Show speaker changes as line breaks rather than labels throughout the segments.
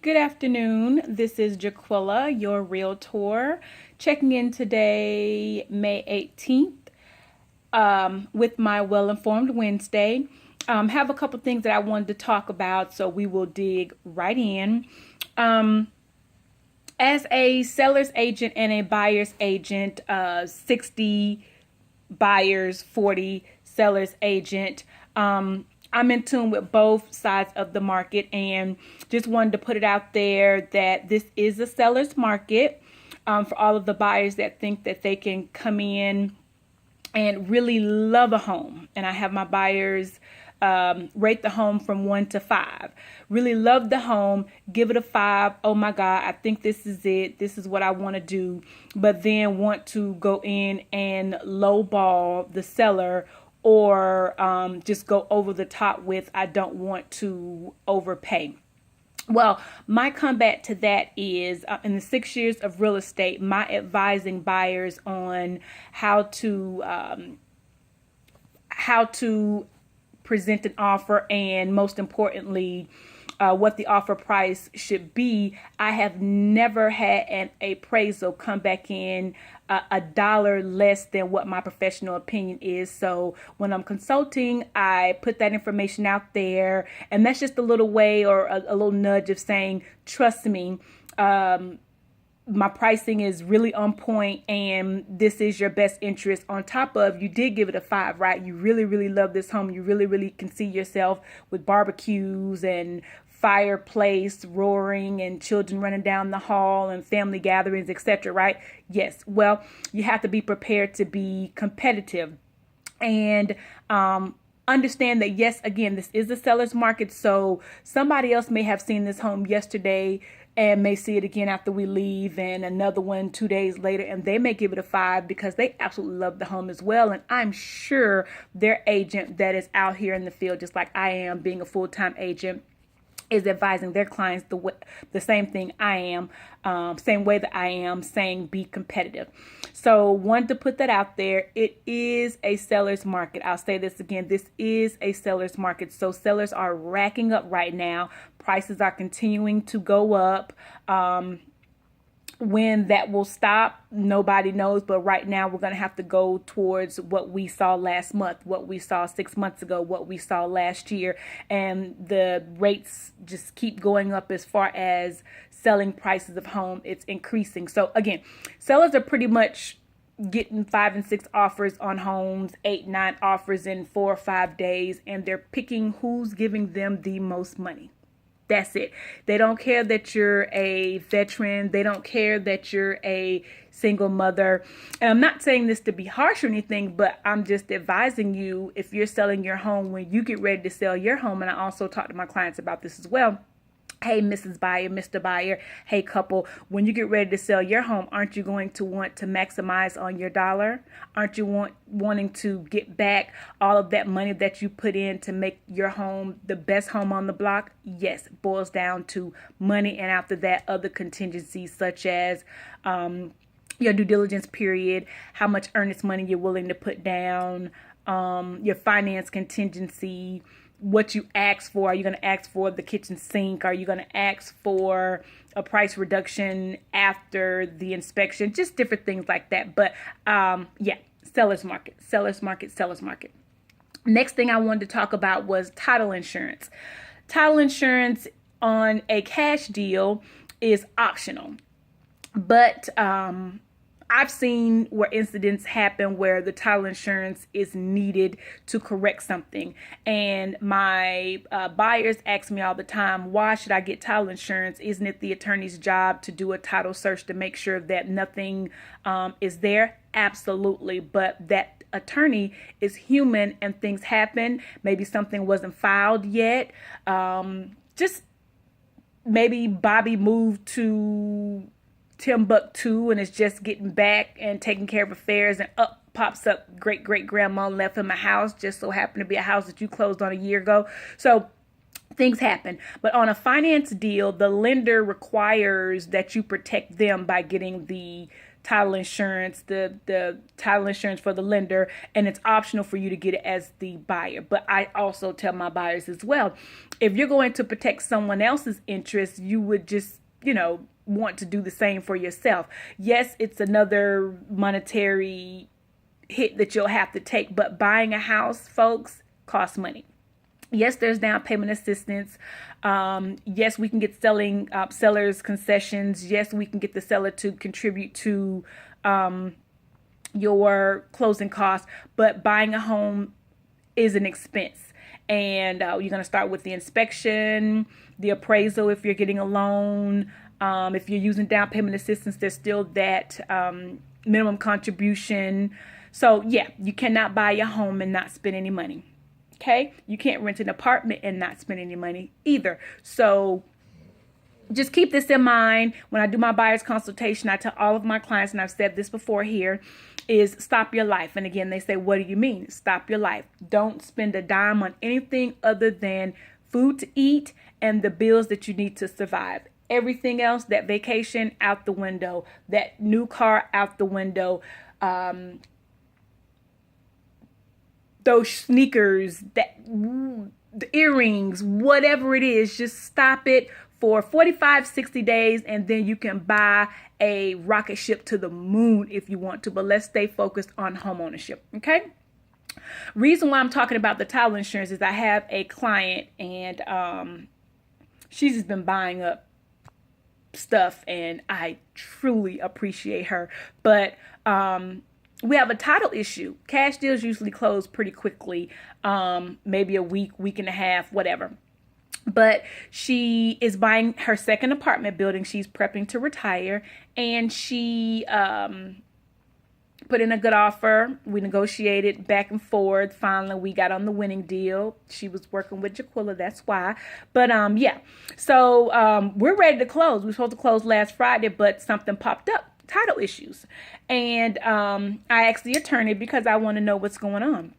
Good afternoon. This is Jaquillia, your realtor, checking in today, May 18th, with my Well-Informed Wednesday. Have a couple things that I wanted to talk about, so we will dig right in. As a seller's agent and a buyer's agent, 60 buyers, 40 seller's agent, I'm in tune with both sides of the market and just wanted to put it out there that this is a seller's market for all of the buyers that think that they can come in and really love a home. And I have my buyers rate the home from 1 to 5. Really love the home, give it a 5. Oh my God, I think this is it. This is what I want to do. But then want to go in and lowball the seller or just go over the top with, I don't want to overpay. Well, my comeback to that is in the 6 years of real estate, my advising buyers on how to present an offer, and most importantly, what the offer price should be. I have never had an appraisal come back in a dollar less than what my professional opinion is. So when I'm consulting, I put that information out there, and that's just a little way or a little nudge of saying, trust me, my pricing is really on point and this is your best interest. On top of, you did give it a 5, right? You really, really love this home. You really, really can see yourself with barbecues and fireplace roaring and children running down the hall and family gatherings, etc., right? Yes. Well, you have to be prepared to be competitive and understand that, yes, again, this is a seller's market. So somebody else may have seen this home yesterday and may see it again after we leave, and another one 2 days later, and they may give it a 5 because they absolutely love the home as well. And I'm sure their agent that is out here in the field, just like I am, being a full-time agent, is advising their clients the same thing I am, same way that I am, saying be competitive. So wanted to put that out there. It is a seller's market. I'll say this again. This is a seller's market. So sellers are racking up right now. Prices are continuing to go up. When that will stop, nobody knows. But right now, we're going to have to go towards what we saw last month, what we saw 6 months ago, what we saw last year. And the rates just keep going up as far as selling prices of home. It's increasing. So again, sellers are pretty much getting 5 and 6 offers on homes, 8, 9 offers in 4 or 5 days. And they're picking who's giving them the most money. That's it. They don't care that you're a veteran. They don't care that you're a single mother. And I'm not saying this to be harsh or anything, but I'm just advising you, if you're selling your home, when you get ready to sell your home, and I also talk to my clients about this as well. Hey, Mrs. Buyer, Mr. Buyer, hey, couple, when you get ready to sell your home, aren't you going to want to maximize on your dollar? Aren't you wanting to get back all of that money that you put in to make your home the best home on the block? Yes, it boils down to money, and after that, other contingencies such as your due diligence period, how much earnest money you're willing to put down, your finance contingency, what you ask for. Are you going to ask for the kitchen sink? Are you going to ask for a price reduction after the inspection? Just different things like that. But yeah, seller's market, seller's market, seller's market. Next thing I wanted to talk about was title insurance. Title insurance on a cash deal is optional, but I've seen where incidents happen where the title insurance is needed to correct something. And my buyers ask me all the time, why should I get title insurance? Isn't it the attorney's job to do a title search to make sure that nothing is there? Absolutely. But that attorney is human and things happen. Maybe something wasn't filed yet. Just maybe Bobby moved to Timbuktu and is just getting back and taking care of affairs, and up pops up great-great-grandma left him a house, just so happened to be a house that you closed on a year ago. So things happen. But on a finance deal, the lender requires that you protect them by getting the title insurance, the title insurance for the lender, and it's optional for you to get it as the buyer. But I also tell my buyers as well, if you're going to protect someone else's interests, you would just, want to do the same for yourself. Yes, it's another monetary hit that you'll have to take, but buying a house, folks, costs money. Yes, there's down payment assistance. Yes, we can get sellers concessions. Yes, we can get the seller to contribute to your closing costs. But buying a home is an expense. And you're going to start with the inspection, the appraisal if you're getting a loan. If you're using down payment assistance, there's still that minimum contribution. So, yeah, you cannot buy a home and not spend any money. Okay? You can't rent an apartment and not spend any money either. So just keep this in mind. When I do my buyer's consultation, I tell all of my clients, and I've said this before here, is stop your life. And again, they say, what do you mean? Stop your life. Don't spend a dime on anything other than food to eat and the bills that you need to survive. Everything else, that vacation, out the window. That new car, out the window. Those sneakers, the earrings, whatever it is, just stop it for 45, 60 days, and then you can buy a rocket ship to the moon if you want to. But let's stay focused on home ownership, okay? Reason why I'm talking about the title insurance is I have a client, and she's just been buying up stuff, and I truly appreciate her. But we have a title issue. Cash deals usually close pretty quickly, maybe a week and a half, whatever. But she is buying her second apartment building. She's prepping to retire, and she put in a good offer. We negotiated back and forth. Finally, we got on the winning deal. She was working with Jaquillia, that's why. But yeah, so we're ready to close. We were supposed to close last Friday, but something popped up, title issues. And I asked the attorney because I want to know what's going on.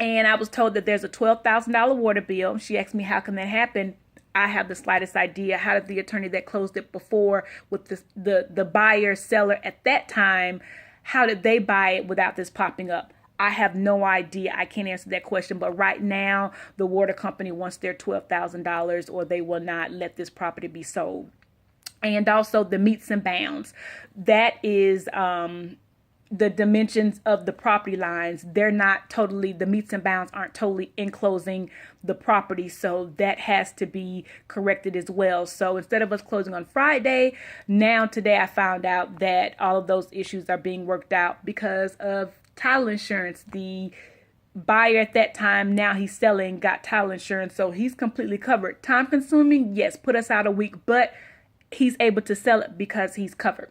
And I was told that there's a $12,000 water bill. She asked me, how can that happen? I have the slightest idea. How did the attorney that closed it before with the buyer, seller at that time, how did they buy it without this popping up? I have no idea. I can't answer that question. But right now, the water company wants their $12,000 or they will not let this property be sold. And also the meets and bounds. That is the dimensions of the property lines. They're not totally, the meets and bounds aren't totally enclosing the property. So that has to be corrected as well. So instead of us closing on Friday, today I found out that all of those issues are being worked out because of title insurance. The buyer at that time, now he's selling, got title insurance. So he's completely covered. Time consuming, yes, put us out a week, but he's able to sell it because he's covered.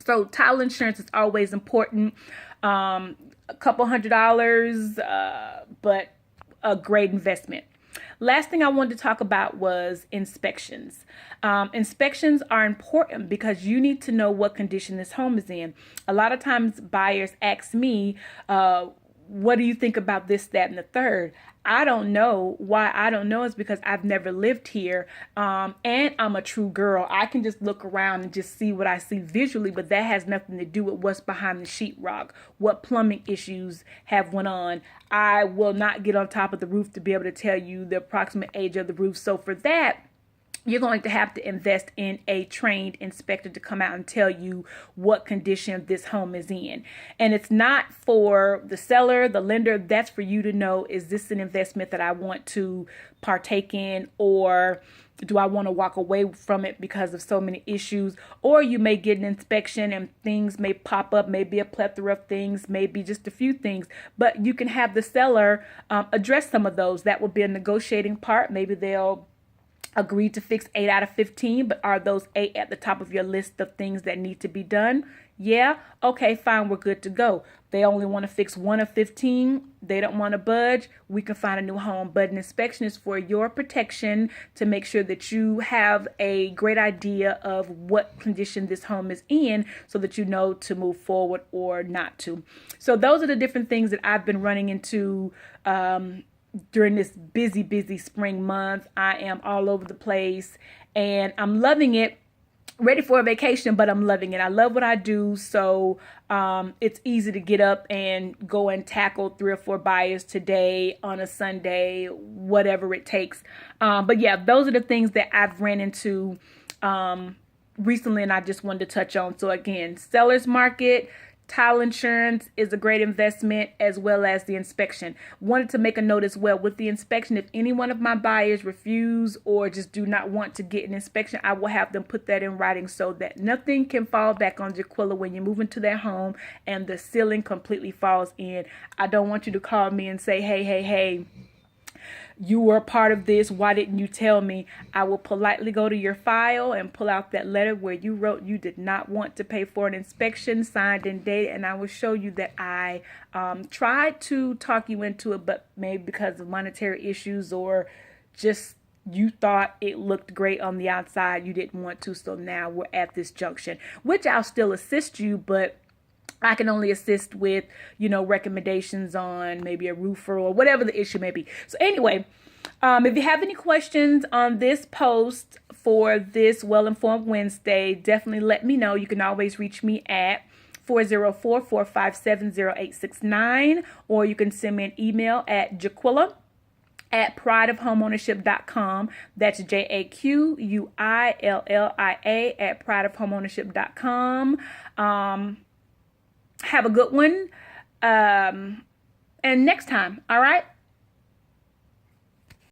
So title insurance is always important. A couple $100, but a great investment. Last thing I wanted to talk about was inspections. Inspections are important because you need to know what condition this home is in. A lot of times buyers ask me, what do you think about this, that, and the third? I don't know. Why I don't know is because I've never lived here, and I'm a true girl. I can just look around and just see what I see visually, but that has nothing to do with what's behind the sheetrock, what plumbing issues have went on. I will not get on top of the roof to be able to tell you the approximate age of the roof. So for that, you're going to have to invest in a trained inspector to come out and tell you what condition this home is in. And it's not for the seller, the lender. That's for you to know, is this an investment that I want to partake in, or do I want to walk away from it because of so many issues? Or you may get an inspection and things may pop up, maybe a plethora of things, maybe just a few things, but you can have the seller address some of those. That will be a negotiating part. Maybe they'll agreed to fix 8 out of 15, but are those 8 at the top of your list of things that need to be done? Yeah, okay, fine, we're good to go. They only want to fix 1 of 15. They don't want to budge. We can find a new home. But an inspection is for your protection, to make sure that you have a great idea of what condition this home is in, so that you know to move forward or not to. So those are the different things that I've been running into during this busy spring month. I am all over the place and I'm loving it. ready for a vacation, but I'm loving it. I love what I do, so it's easy to get up and go and tackle 3 or 4 buyers today on a Sunday, whatever it takes. But yeah, those are the things that I've ran into recently, and I just wanted to touch on. So again, seller's market, title insurance is a great investment, as well as the inspection. Wanted to make a note as well with the inspection. If any one of my buyers refuse or just do not want to get an inspection, I will have them put that in writing so that nothing can fall back on Jaquillia when you move into their home and the ceiling completely falls in. I don't want you to call me and say, hey, you were a part of this. Why didn't you tell me? I will politely go to your file and pull out that letter where you wrote you did not want to pay for an inspection, signed and dated, and I will show you that I tried to talk you into it, but maybe because of monetary issues or just you thought it looked great on the outside, you didn't want to. So now we're at this junction, which I'll still assist you, but I can only assist with, recommendations on maybe a roofer or whatever the issue may be. So anyway, if you have any questions on this post for this Well-Informed Wednesday, definitely let me know. You can always reach me at 404-457-0869, or you can send me an email at Jaquillia@prideofhomeownership.com. That's JAQUILLIA@prideofhomeownership.com. Have a good one. And next time, all right?